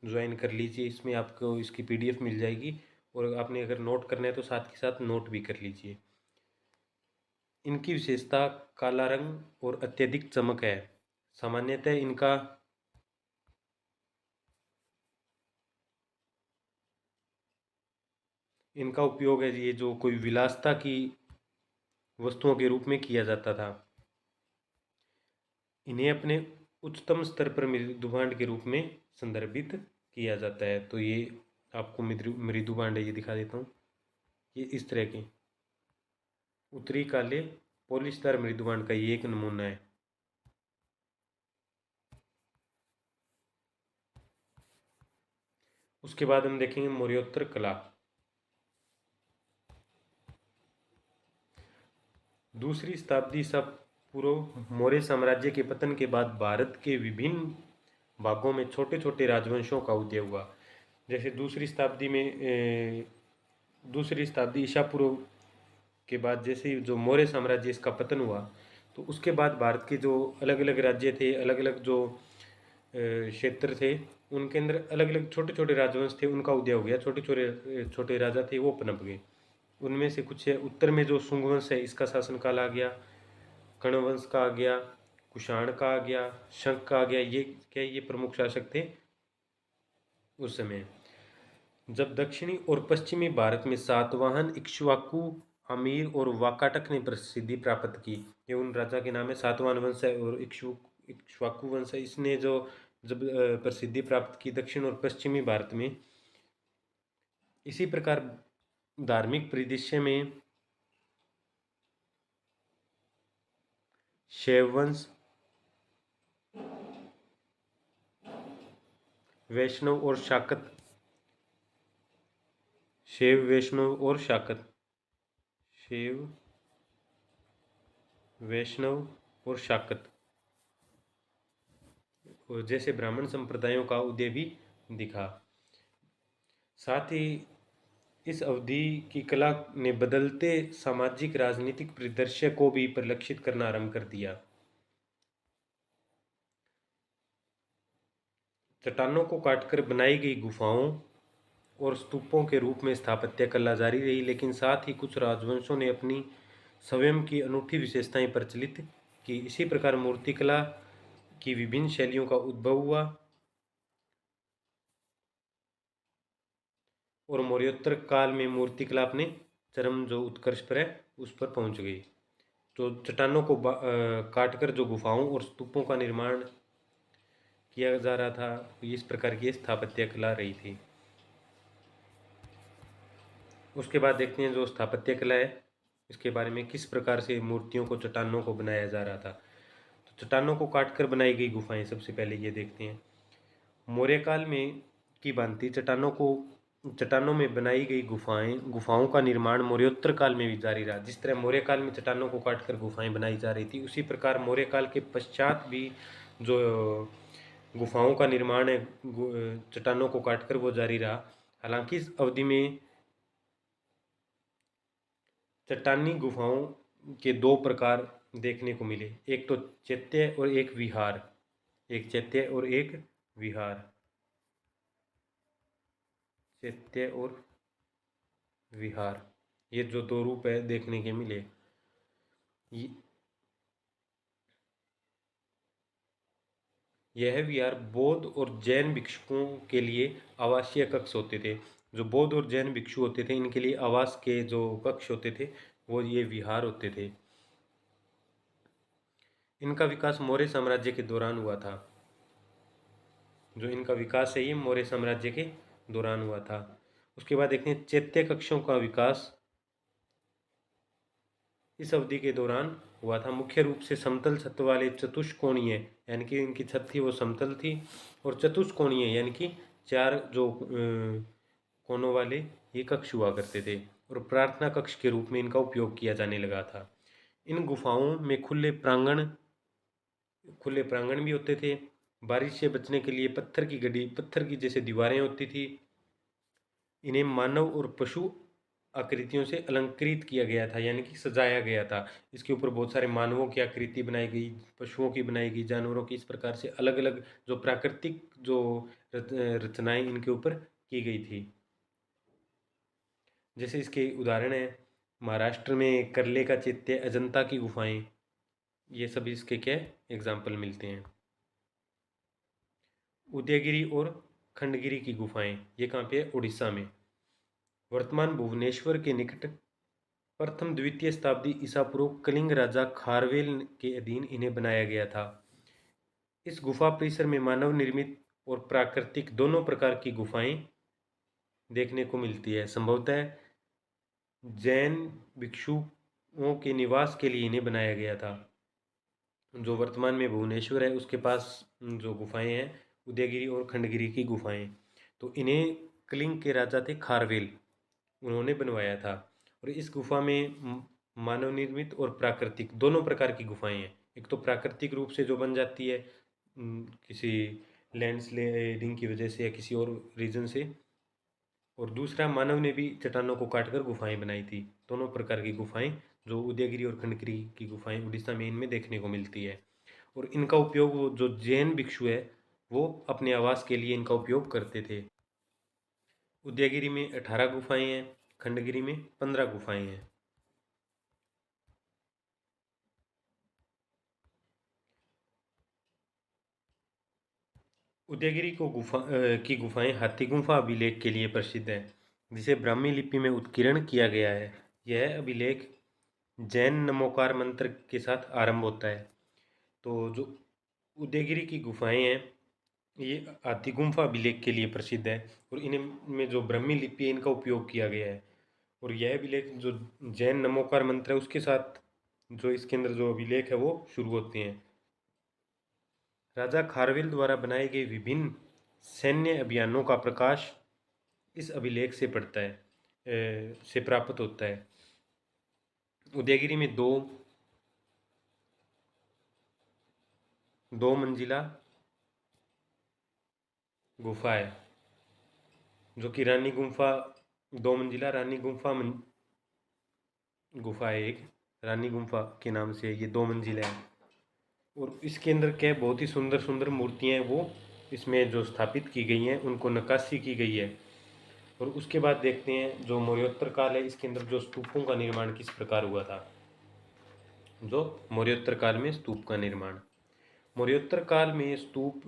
ज्वाइन कर लीजिए, इसमें आपको इसकी पीडीएफ मिल जाएगी, और आपने अगर नोट करना है तो साथ के साथ नोट भी कर लीजिए। इनकी विशेषता काला रंग और अत्यधिक चमक है। सामान्यतः इनका उपयोग है ये जो कोई विलासता की वस्तुओं के रूप में किया जाता था। इन्हें अपने उच्चतम स्तर पर मृदुभांड के रूप में संदर्भित किया जाता है। तो ये आपको मृदुभांड ये दिखा देता हूँ। ये इस तरह के उत्तरी काले पॉलिशदार मृदुभांड का ये एक नमूना है। उसके बाद हम देखेंगे मौर्योत्तर कला। दूसरी शताब्दी ईसा पूर्व मौर्य साम्राज्य के पतन के बाद भारत के विभिन्न भागों में छोटे छोटे राजवंशों का उदय हुआ। जैसे दूसरी शताब्दी ईसा पूर्व के बाद जैसे ही जो मौर्य साम्राज्य इसका पतन हुआ, तो उसके बाद भारत के जो अलग अलग राज्य थे, अलग अलग जो क्षेत्र थे, उनके अंदर अलग अलग छोटे छोटे राजवंश थे, उनका उदय हो गया। छोटे छोटे छोटे राजा थे वो पनप गए। उनमें से कुछ है उत्तर में जो शुंग वंश है इसका शासनकाल आ गया, कर्ण वंश का आ गया, कुषाण का आ गया, शंख का आ गया। ये प्रमुख शासक थे उस समय। जब दक्षिणी और पश्चिमी भारत में सातवाहन, इक्ष्वाकु, अमीर और वाकाटक ने प्रसिद्धि प्राप्त की। ये उन राजा के नाम है। सातवाहन वंश है और इक्ष्वाकु वंश है। इसने जो जब प्रसिद्धि प्राप्त की दक्षिण और पश्चिमी भारत में। इसी प्रकार धार्मिक परिदृश्य में शैव वंश, वैष्णव और शाकत, शैव, वैष्णव और शाकत, शैव, वैष्णव और शाकत और जैसे ब्राह्मण संप्रदायों का उदय भी दिखा। साथ ही इस अवधि की कला ने बदलते सामाजिक राजनीतिक परिदृश्य को भी परिलक्षित करना आरंभ कर दिया। चट्टानों को काटकर बनाई गई गुफाओं और स्तूपों के रूप में स्थापत्य कला जारी रही, लेकिन साथ ही कुछ राजवंशों ने अपनी स्वयं की अनूठी विशेषताएं प्रचलित की। इसी प्रकार मूर्तिकला की विभिन्न शैलियों का उद्भव हुआ और मौर्योत्तर काल में मूर्तिकला अपने चरम जो उत्कर्ष पर है उस पर पहुंच गई। तो चट्टानों को काटकर जो गुफाओं और स्तूपों का निर्माण किया जा रहा था, इस प्रकार की स्थापत्य कला रही थी। उसके बाद देखते हैं जो स्थापत्य कला है इसके बारे में, किस प्रकार से मूर्तियों को चट्टानों को बनाया जा रहा था। तो चट्टानों को काटकर बनाई गई गुफाएं सबसे पहले ये देखते हैं। मौर्य काल में की भांति चट्टानों में बनाई गई गुफाओं का निर्माण मौर्योत्तर काल में भी जारी रहा। जिस तरह मौर्य काल में चट्टानों को काटकर गुफाएं बनाई जा रही थी, उसी प्रकार मौर्य काल के पश्चात भी जो गुफाओं का निर्माण है चट्टानों को काटकर वो जारी रहा। हालांकि इस अवधि में चट्टानी गुफाओं के दो प्रकार देखने को मिले, एक तो चैत्य और एक विहार। एक चैत्य और एक विहार। चैत्य और विहार, ये जो दो रूप है देखने के मिले। यह विहार बौद्ध और जैन भिक्षुओं के लिए आवासीय कक्ष होते थे। जो बौद्ध और जैन भिक्षु होते थे इनके लिए आवास के जो कक्ष होते थे वो ये विहार होते थे। इनका विकास मौर्य साम्राज्य के दौरान हुआ था। जो इनका विकास है ये मौर्य साम्राज्य के दौरान हुआ था। उसके बाद देखते हैं चैत्य कक्षों का विकास इस अवधि के दौरान हुआ था। मुख्य रूप से समतल छत वाले चतुष्कोणीय, यानी कि इनकी छत थी वो समतल थी, और चतुष्कोणीय यानी कि चार जो कोनों वाले ये कक्ष हुआ करते थे, और प्रार्थना कक्ष के रूप में इनका उपयोग किया जाने लगा था। इन गुफाओं में खुले प्रांगण भी होते थे। बारिश से बचने के लिए पत्थर की जैसे दीवारें होती थी। इन्हें मानव और पशु आकृतियों से अलंकृत किया गया था, यानी कि सजाया गया था। इसके ऊपर बहुत सारे मानवों की आकृति बनाई गई, पशुओं की बनाई गई, जानवरों की, इस प्रकार से अलग अलग जो प्राकृतिक जो रचनाएं इनके ऊपर की गई थी। जैसे इसके उदाहरण है महाराष्ट्र में करले का चैत्य, अजंता की गुफाएं, ये सब इसके क्या एग्जाम्पल मिलते हैं। उदयगिरी और खंडगिरी की गुफाएं, ये कहाँ पे है? उड़ीसा में। वर्तमान भुवनेश्वर के निकट प्रथम द्वितीय शताब्दी ईसा पूर्व कलिंग राजा खारवेल के अधीन इन्हें बनाया गया था। इस गुफा परिसर में मानव निर्मित और प्राकृतिक दोनों प्रकार की गुफाएं देखने को मिलती है। संभवतः जैन भिक्षुओं के निवास के लिए इन्हें बनाया गया था। जो वर्तमान में भुवनेश्वर है उसके पास जो गुफाएं हैं उदयगिरी और खंडगिरी की गुफाएं, तो इन्हें कलिंग के राजा थे खारवेल, उन्होंने बनवाया था। और इस गुफा में मानव निर्मित और प्राकृतिक दोनों प्रकार की गुफाएं हैं। एक तो प्राकृतिक रूप से जो बन जाती है किसी लैंडस्लाइडिंग की वजह से या किसी और रीजन से, और दूसरा मानव ने भी चट्टानों को काटकर गुफाएं बनाई थी। दोनों प्रकार की गुफाएं जो उदयगिरी और खंडगिरी की गुफाएं उड़ीसा में इनमें देखने को मिलती है। और इनका उपयोग वो जो जैन भिक्षु है वो अपने आवास के लिए इनका उपयोग करते थे। उदयगिरी में 18 गुफाएं हैं, खंडगिरी में 15 गुफाएं हैं। उदयगिरी की गुफाएं हाथी गुफा अभिलेख के लिए प्रसिद्ध है, जिसे ब्राह्मी लिपि में उत्कीर्ण किया गया है। यह अभिलेख जैन नमोकार मंत्र के साथ आरंभ होता है। तो जो उदयगिरी की गुफाएं हैं ये हाथी गुफा अभिलेख के लिए प्रसिद्ध है, और इनमें जो ब्राह्मी लिपि है इनका उपयोग किया गया है। और यह अभिलेख जो जैन नमोकार मंत्र है उसके साथ जो इसके अंदर जो अभिलेख है वो शुरू होते हैं। राजा खारवेल द्वारा बनाए गए विभिन्न सैन्य अभियानों का प्रकाश इस अभिलेख से पड़ता है से प्राप्त होता है। उदयगिरी में दो मंजिला गुफा है, जो कि रानी गुफा, 2 मंजिला रानी गुफा गुफा है। एक रानी गुफा के नाम से ये 2 मंजिला है, और इसके अंदर क्या बहुत ही सुंदर सुंदर मूर्तियाँ हैं वो इसमें जो स्थापित की गई हैं, उनको नक्काशी की गई है। और उसके बाद देखते हैं जो मौर्योत्तर काल है इसके अंदर जो स्तूपों का निर्माण किस प्रकार हुआ था। जो मौर्योत्तर काल में स्तूप का निर्माण, मौर्योत्तर काल में ये स्तूप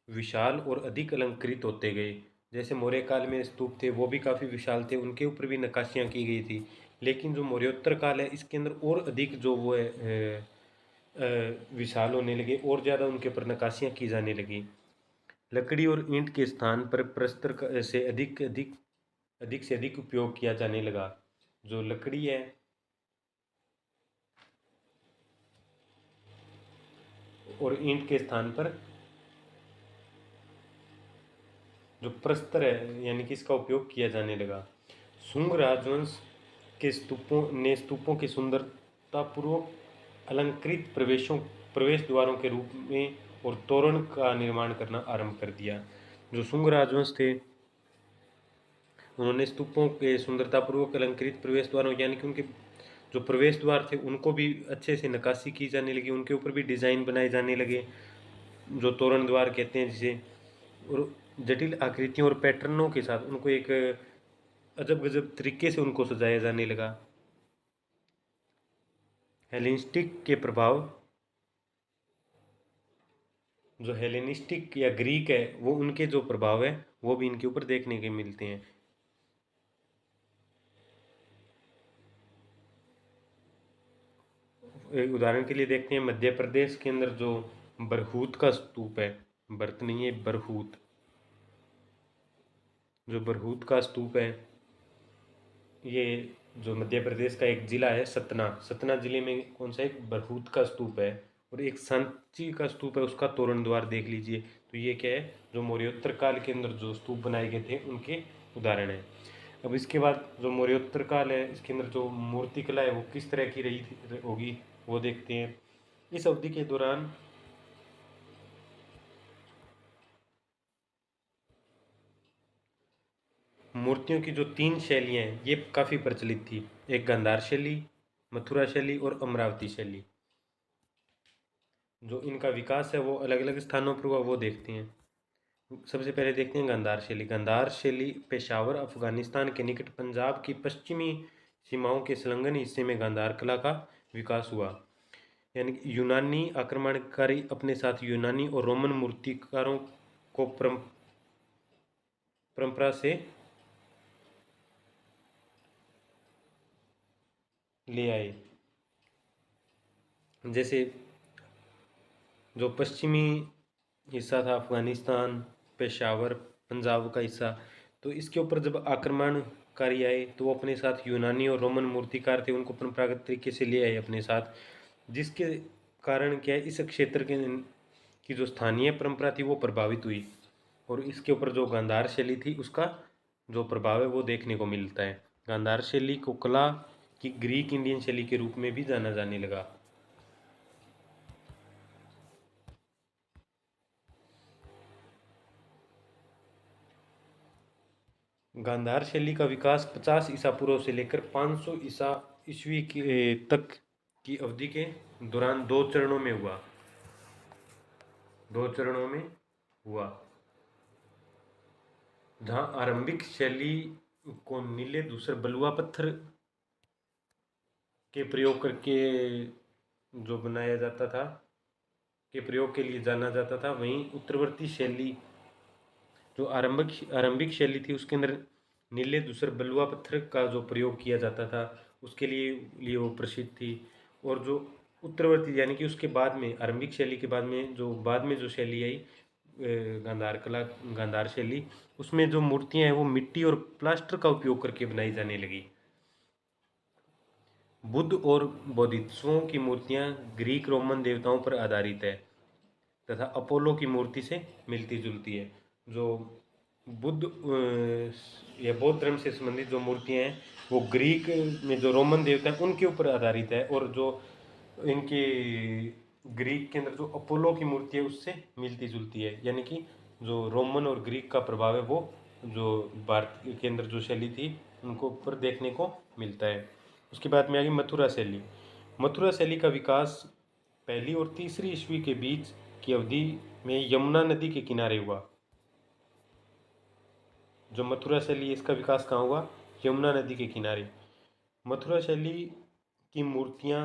विशाल और अधिक अलंकृत होते गए। जैसे मौर्य काल में स्तूप थे वो भी काफ़ी विशाल थे, उनके ऊपर भी नक्काशियाँ की गई थी। लेकिन जो मौर्योत्तर काल है इसके अंदर और अधिक जो वो है विशाल होने लगे और ज़्यादा उनके ऊपर नक्काशियाँ की जाने लगी। लकड़ी और ईंट के स्थान पर प्रस्तर से अधिक से अधिक उपयोग किया जाने लगा। जो लकड़ी है और ईंट के स्थान पर जो प्रस्तर है यानी कि इसका उपयोग किया जाने लगा। शुंग राजवंश के स्तूपों की सुंदरतापूर्वक अलंकृत प्रवेश द्वारों के रूप में और तोरण का निर्माण करना आरंभ कर दिया। जो शुंग राजवंश थे उन्होंने स्तूपों के सुंदरतापूर्वक अलंकृत प्रवेश द्वारों यानी कि उनके जो प्रवेश द्वार थे उनको भी अच्छे से नक्काशी की जाने लगी, उनके ऊपर भी डिज़ाइन बनाए जाने लगे, जो तोरण द्वार कहते हैं जिसे, और जटिल आकृतियों और पैटर्नों के साथ उनको एक अजब गजब तरीके से उनको सजाया जाने लगा। हेलेनिस्टिक के प्रभाव, जो हेलेनिस्टिक या ग्रीक है वो उनके जो प्रभाव है वो भी इनके ऊपर देखने के मिलते हैं। एक उदाहरण के लिए देखते हैं मध्य प्रदेश के अंदर जो बरहूत का स्तूप है, भरत नहीं है बरहूत, जो बरहूत का स्तूप है ये जो मध्य प्रदेश का एक ज़िला है सतना ज़िले में कौन सा एक बरहूत का स्तूप है, और एक सांची का स्तूप है उसका तोरण द्वार देख लीजिए। तो ये क्या है, जो मौर्योत्तर काल के अंदर जो स्तूप बनाए गए थे उनके उदाहरण है। अब इसके बाद जो मौर्योत्तर काल है इसके अंदर जो मूर्ति कला है वो किस तरह की रही होगी वो देखते हैं। इस अवधि के दौरान मूर्तियों की जो 3 शैलियाँ हैं ये काफ़ी प्रचलित थी। एक गांधार शैली, मथुरा शैली और अमरावती शैली। जो इनका विकास है वो अलग अलग स्थानों पर हुआ वो देखते हैं। सबसे पहले देखते हैं गांधार शैली। गांधार शैली पेशावर अफगानिस्तान के निकट पंजाब की पश्चिमी सीमाओं के संलग्न हिस्से में गांधार कला का विकास हुआ। यानी कि यूनानी आक्रमणकारी अपने साथ यूनानी और रोमन मूर्तिकारों को परंपरा से ले आए। जैसे जो पश्चिमी हिस्सा था अफगानिस्तान, पेशावर, पंजाब का हिस्सा, तो इसके ऊपर जब आक्रमणकारी आए तो वो अपने साथ यूनानी और रोमन मूर्तिकार थे उनको परंपरागत तरीके से ले आए अपने साथ, जिसके कारण क्या है इस क्षेत्र के की जो स्थानीय परंपरा थी वो प्रभावित हुई, और इसके ऊपर जो गांधार शैली थी उसका जो प्रभाव है वो देखने को मिलता है। गांधार शैली को कला की ग्रीक इंडियन शैली के रूप में भी जाना जाने लगा। गांधार शैली का विकास 50 ईसा पूर्व से लेकर 500 ईसा ईस्वी तक की अवधि के दौरान दो चरणों में हुआ। जहाँ आरंभिक शैली को नीले धूसर बलुआ पत्थर के प्रयोग करके जो बनाया जाता था के प्रयोग के लिए जाना जाता था, वहीं उत्तरवर्ती शैली जो आरंभिक शैली थी उसके अंदर नीले धूसर बलुआ पत्थर का जो प्रयोग किया जाता था उसके लिए वो प्रसिद्ध थी। और जो उत्तरवर्ती यानी कि उसके बाद में आरंभिक शैली के बाद में जो शैली आई गांधार शैली, उसमें जो मूर्तियां हैं वो मिट्टी और प्लास्टर का उपयोग करके बनाई जाने लगी। बुद्ध और बोधिसत्वों की मूर्तियां ग्रीक रोमन देवताओं पर आधारित है तथा अपोलो की मूर्ति से मिलती जुलती है। जो बुद्ध या बौद्ध धर्म से संबंधित जो मूर्तियां हैं वो ग्रीक में जो रोमन देवता हैं उनके ऊपर आधारित है, और जो इनकी ग्रीक के अंदर जो अपोलो की मूर्ति है उससे मिलती जुलती है। यानी कि जो रोमन और ग्रीक का प्रभाव है वो जो भारत के अंदर जो शैली थी उनको ऊपर देखने को मिलता है। उसके बाद में आ गई मथुरा शैली। मथुरा शैली का विकास 1ली और 3री ईस्वी के बीच की अवधि में यमुना नदी के किनारे हुआ। जो मथुरा शैली है इसका विकास कहाँ हुआ, यमुना नदी के किनारे। मथुरा शैली की मूर्तियाँ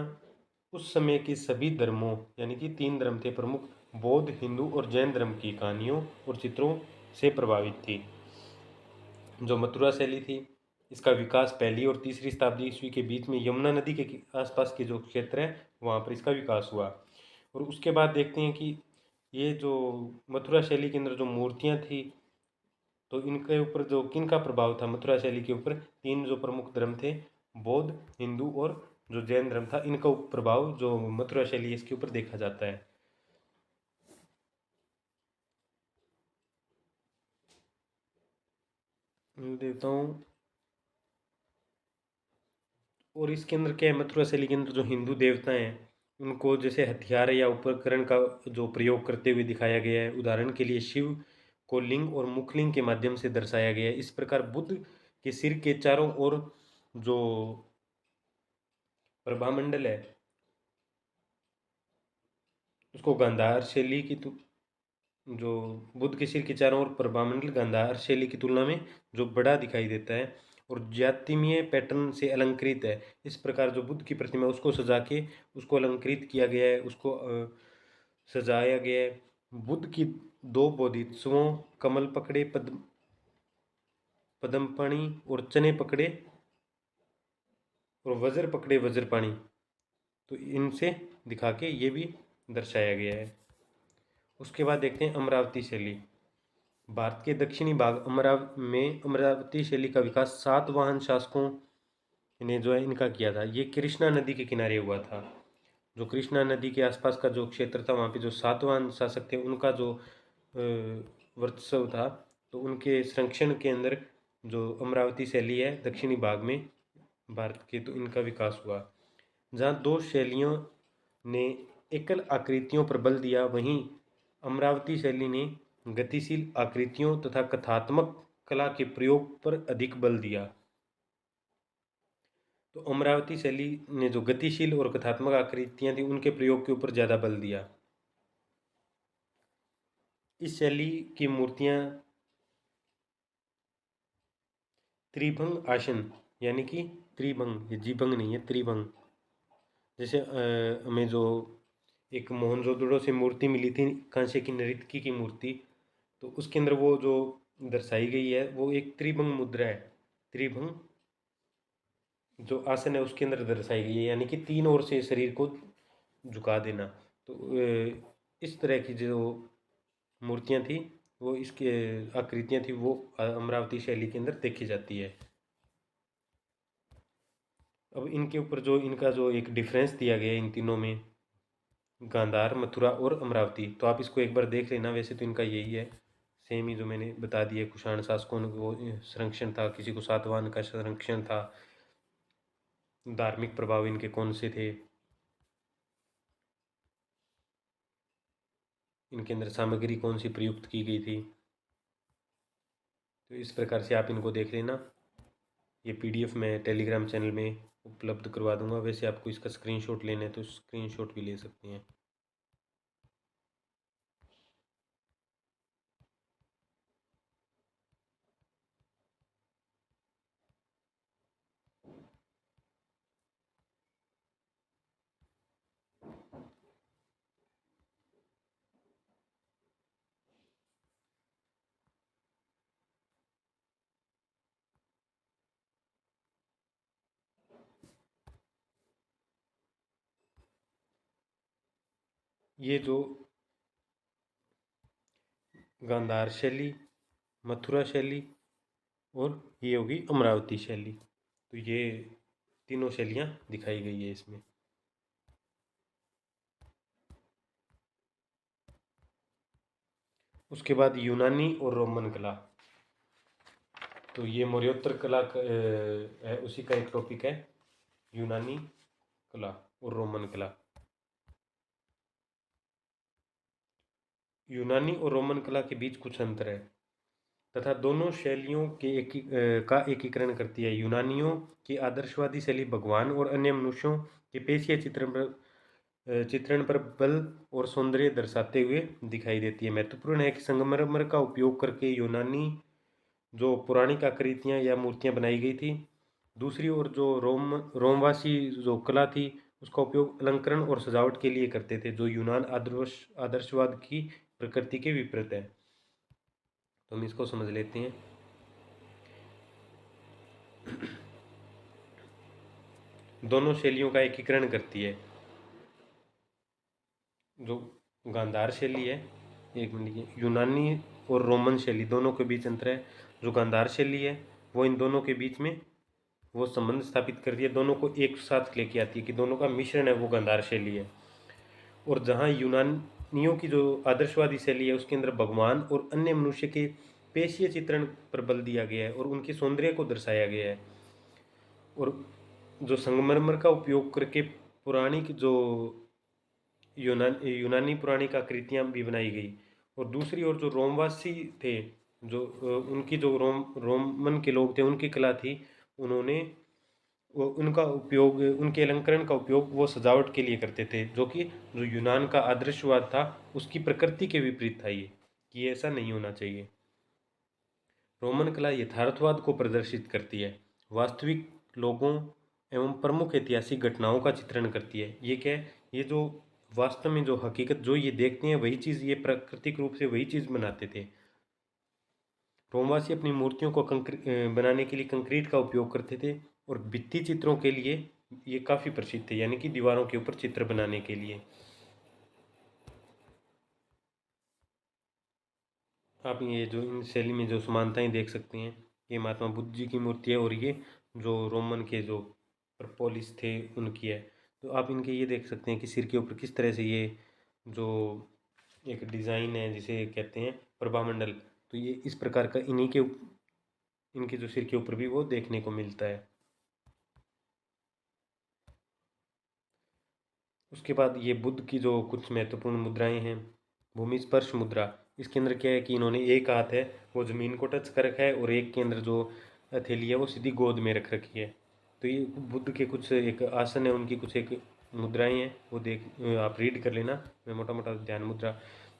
उस समय के सभी धर्मों यानी कि 3 धर्म थे प्रमुख, बौद्ध, हिंदू और जैन धर्म की कहानियों और चित्रों से प्रभावित थी। जो मथुरा शैली थी, इसका विकास पहली और तीसरी शताब्दी ईस्वी के बीच में यमुना नदी के आसपास के जो क्षेत्र है वहाँ पर इसका विकास हुआ। और उसके बाद देखते हैं कि ये जो मथुरा शैली के अंदर जो मूर्तियाँ थी, तो इनके ऊपर जो किन का प्रभाव था मथुरा शैली के ऊपर, तीन जो प्रमुख धर्म थे, बौद्ध, हिंदू और जो जैन धर्म था, इनका प्रभाव जो मथुरा शैली है इसके ऊपर देखा जाता है। देता हूँ। और इसके अंदर क्या है, मथुरा शैली के अंदर जो हिंदू देवता हैं उनको जैसे हथियार या उपकरण का जो प्रयोग करते हुए दिखाया गया है। उदाहरण के लिए शिव को लिंग और मुखलिंग के माध्यम से दर्शाया गया है। इस प्रकार बुद्ध के सिर के चारों ओर जो प्रभामंडल है उसको गांधार शैली की जो बुद्ध के सिर के चारों ओर प्रभामंडल गांधार शैली की तुलना में जो बड़ा दिखाई देता है और जातिमीय पैटर्न से अलंकृत है। इस प्रकार जो बुद्ध की प्रतिमा उसको सजा के उसको अलंकृत किया गया है, उसको सजाया गया है। बुद्ध की दो बोधिसत्वों कमल पकड़े पद्मपाणि और चने पकड़े और वज्र पकड़े वज्रपाणि, तो इनसे दिखा के ये भी दर्शाया गया है। उसके बाद देखते हैं अमरावती शैली। भारत के दक्षिणी भाग अमरावती शैली का विकास सातवाहन शासकों ने जो है इनका किया था। ये कृष्णा नदी के किनारे हुआ था। जो कृष्णा नदी के आसपास का जो क्षेत्र था वहाँ पे जो सातवाहन शासक थे उनका जो वर्चस्व था, तो उनके संरक्षण के अंदर जो अमरावती शैली है दक्षिणी भाग में भारत के, तो इनका विकास हुआ। जहाँ दो शैलियों ने एकल आकृतियों पर बल दिया, वहीं अमरावती शैली ने गतिशील आकृतियों तथा कथात्मक कला के प्रयोग पर अधिक बल दिया। तो अमरावती शैली ने जो गतिशील और कथात्मक आकृतियां थी उनके प्रयोग के ऊपर ज़्यादा बल दिया। इस शैली की मूर्तियां त्रिभंग आसन यानी कि त्रिभंग, ये जीभंग नहीं है, त्रिभंग। जैसे हमें जो एक मोहनजोदड़ो से मूर्ति मिली थी कांसे की नर्तकी की मूर्ति, तो उसके अंदर वो जो दर्शाई गई है वो एक त्रिभंग मुद्रा है। त्रिभंग जो आसन है उसके अंदर दर्शाई गई है, यानी कि तीन ओर से शरीर को झुका देना। तो इस तरह की जो मूर्तियाँ थी वो इसके आकृतियाँ थी वो अमरावती शैली के अंदर देखी जाती है। अब इनके ऊपर जो इनका जो एक डिफरेंस दिया गया है इन तीनों में, गांधार, मथुरा और अमरावती, तो आप इसको एक बार देख लेना। वैसे तो इनका यही है, सेम ही जो मैंने बता दिया। कुषाण शासकों को संरक्षण था, किसी को सातवाहन का संरक्षण था, धार्मिक प्रभाव इनके कौन से थे, इनके अंदर सामग्री कौन सी प्रयुक्त की गई थी, तो इस प्रकार से आप इनको देख लेना। ये पीडीएफ मैं टेलीग्राम चैनल में उपलब्ध करवा दूंगा। वैसे आपको इसका स्क्रीनशॉट लेना है तो स्क्रीनशॉट भी ले सकते हैं। ये जो गांधार शैली, मथुरा शैली और ये होगी अमरावती शैली, तो ये तीनों शैलियाँ दिखाई गई है इसमें। उसके बाद यूनानी और रोमन कला, तो ये मौर्योत्तर कला है, उसी का एक टॉपिक है, यूनानी कला और रोमन कला। यूनानी और रोमन कला के बीच कुछ अंतर है तथा दोनों शैलियों के का एकीकरण करती है। यूनानियों की आदर्शवादी शैली भगवान और अन्य मनुष्यों के पेशीय चित्रण पर बल और सौंदर्य दर्शाते हुए दिखाई देती है। महत्वपूर्ण है कि संगमरमर का उपयोग करके यूनानी जो पौराणिक आकृतियाँ या मूर्तियाँ बनाई गई थी। दूसरी ओर जो रोमवासी जो कला थी उसका उपयोग अलंकरण और सजावट के लिए करते थे, जो यूनान आदर्शवाद की प्रकृति के विपरीत है। तो हम इसको समझ लेते हैं। दोनों शैलियों का एकीकरण करती है। जो गांधार शैली है, एक मिनट, यूनानी और रोमन शैली दोनों के बीच अंतर है। जो गांधार शैली है वो इन दोनों के बीच में वो संबंध स्थापित करती है, दोनों को एक साथ लेके आती है कि दोनों का मिश्रण है, वो गांधार शैली है। और जहाँ यूनानियों की जो आदर्शवादी शैली है उसके अंदर भगवान और अन्य मनुष्य के पेशीय चित्रण पर बल दिया गया है और उनके सौंदर्य को दर्शाया गया है। और जो संगमरमर का उपयोग करके पौराणिक जो यूनानी पौराणिक आकृतियाँ भी बनाई गई। और दूसरी ओर जो रोमवासी थे, जो उनकी जो रोमन के लोग थे, उनकी कला थी, उन्होंने वो उनका उपयोग, उनके अलंकरण का उपयोग वो सजावट के लिए करते थे, जो कि जो यूनान का आदर्शवाद था उसकी प्रकृति के विपरीत था ये, कि ऐसा नहीं होना चाहिए। रोमन कला यथार्थवाद को प्रदर्शित करती है, वास्तविक लोगों एवं प्रमुख ऐतिहासिक घटनाओं का चित्रण करती है। ये क्या है, ये जो वास्तव में जो हकीकत जो ये देखते हैं वही चीज़, ये प्राकृतिक रूप से वही चीज़ बनाते थे। रोमवासी अपनी मूर्तियों को बनाने के लिए कंक्रीट का उपयोग करते थे और भित्ति चित्रों के लिए ये काफ़ी प्रसिद्ध थे, यानी कि दीवारों के ऊपर चित्र बनाने के लिए। आप ये जो इन शैली में जो समानताएं देख सकते हैं, ये महात्मा बुद्ध जी की मूर्ति है और ये जो रोमन के जो परपोलिस थे उनकी है। तो आप इनके ये देख सकते हैं कि सिर के ऊपर किस तरह से ये जो एक डिज़ाइन है जिसे कहते हैं प्रभामंडल, तो ये इस प्रकार का इनके जो सिर के ऊपर भी वो देखने को मिलता है। उसके बाद ये बुद्ध की जो कुछ महत्वपूर्ण मुद्राएं हैं, भूमि स्पर्श मुद्रा, इसके अंदर क्या है कि इन्होंने एक हाथ है वो ज़मीन को टच कर रखा है और एक के अंदर जो हथेली है वो सीधी गोद में रख रखी है। तो ये बुद्ध के कुछ एक आसन है, उनकी कुछ एक मुद्राएं हैं, वो देख आप रीड कर लेना, मैं मोटा मोटा ध्यान मुद्रा।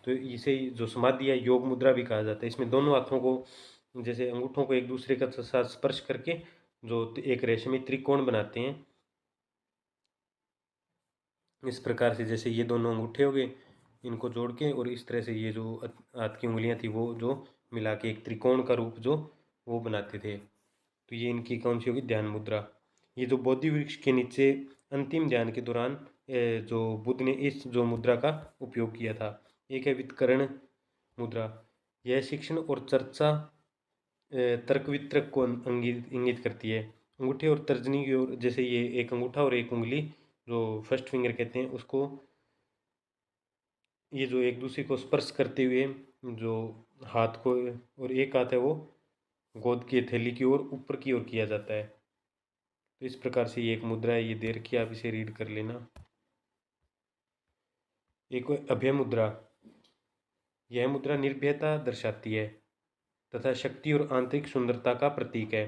तो इसे जो समाधि है योग मुद्रा भी कहा जाता है। इसमें दोनों हाथों को जैसे अंगूठों को एक दूसरे का साथ स्पर्श करके जो एक रेशमी त्रिकोण बनाते हैं, इस प्रकार से जैसे ये दोनों अंगूठे हो गए, इनको जोड़ के और इस तरह से ये जो हाथ की उंगलियां थी वो जो मिला के एक त्रिकोण का रूप जो वो बनाते थे। तो ये इनकी कौन सी होगी, ध्यान मुद्रा। ये जो बोधि वृक्ष के नीचे अंतिम ध्यान के दौरान जो बुद्ध ने इस जो मुद्रा का उपयोग किया था। एक है वितकर्ण मुद्रा, यह शिक्षण और चर्चा तर्क वितर्क को इंगित करती है। अंगूठे और तर्जनी की ओर, जैसे ये एक अंगूठा और एक उंगली जो फर्स्ट फिंगर कहते हैं उसको, ये जो एक दूसरे को स्पर्श करते हुए जो हाथ को, और एक हाथ है वो गोद की थैली की ओर ऊपर की ओर किया जाता है। तो इस प्रकार से ये एक मुद्रा है, ये दे रखी है, आप इसे रीड कर लेना। एक अभय मुद्रा, यह मुद्रा निर्भयता दर्शाती है तथा शक्ति और आंतरिक सुंदरता का प्रतीक है।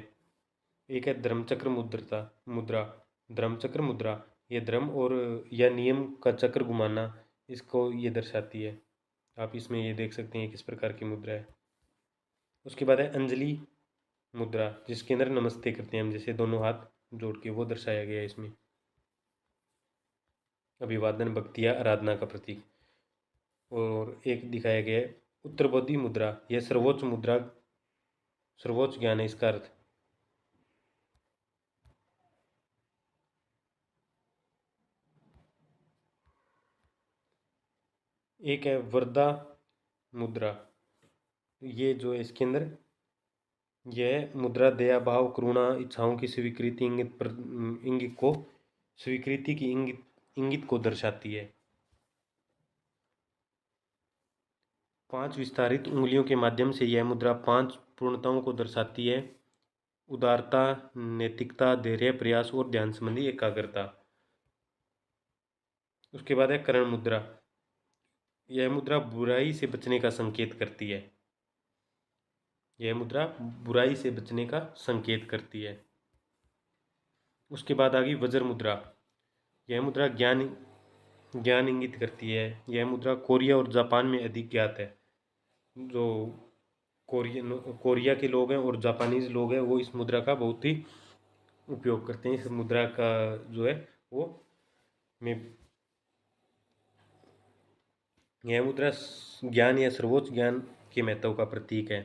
एक है धर्मचक्र मुद्रा, धर्मचक्र मुद्रा, यह धर्म और या नियम का चक्र घुमाना, इसको ये दर्शाती है। आप इसमें ये देख सकते हैं किस प्रकार की मुद्रा है। उसके बाद है अंजलि मुद्रा, जिसके अंदर नमस्ते करते हैं हम, जैसे दोनों हाथ जोड़ के, वो दर्शाया गया है इसमें। अभिवादन, भक्ति या आराधना का प्रतीक। और एक दिखाया गया है उत्तरबोधि मुद्रा, यह सर्वोच्च मुद्रा, सर्वोच्च ज्ञान है इसका अर्थ। एक है वरदा मुद्रा, ये जो है इसके अंदर यह मुद्रा दया भाव करुणा इच्छाओं की स्वीकृति इंगित को दर्शाती है। 5 विस्तारित उंगलियों के माध्यम से यह मुद्रा 5 पूर्णताओं को दर्शाती है: उदारता, नैतिकता, धैर्य, प्रयास और ध्यान संबंधी एकाग्रता। उसके बाद है करण मुद्रा, यह मुद्रा बुराई से बचने का संकेत करती है। यह मुद्रा बुराई से बचने का संकेत करती है। उसके बाद आ गई वज्र मुद्रा, यह मुद्रा ज्ञान ज्ञान इंगित करती है। यह मुद्रा कोरिया और जापान में अधिक ज्ञात है। जो कोरिया के लोग हैं और जापानीज लोग हैं वो इस मुद्रा का बहुत ही उपयोग करते हैं। इस मुद्रा का जो है वो में यह मुद्रा ज्ञान या सर्वोच्च ज्ञान के महत्व का प्रतीक है।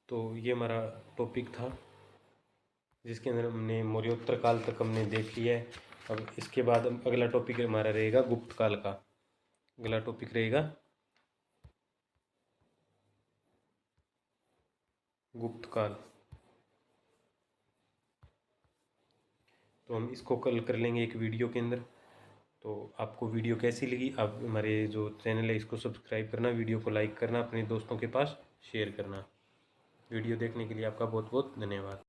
तो ये हमारा टॉपिक था जिसके अंदर हमने मौर्योत्तर काल तक हमने देख लिया है। अब इसके बाद अगला टॉपिक हमारा रहेगा गुप्त काल का। अगला टॉपिक रहेगा गुप्त काल। तो हम इसको कल कर लेंगे एक वीडियो के अंदर। तो आपको वीडियो कैसी लगी, आप हमारे जो चैनल है इसको सब्सक्राइब करना, वीडियो को लाइक करना, अपने दोस्तों के पास शेयर करना। वीडियो देखने के लिए आपका बहुत बहुत धन्यवाद।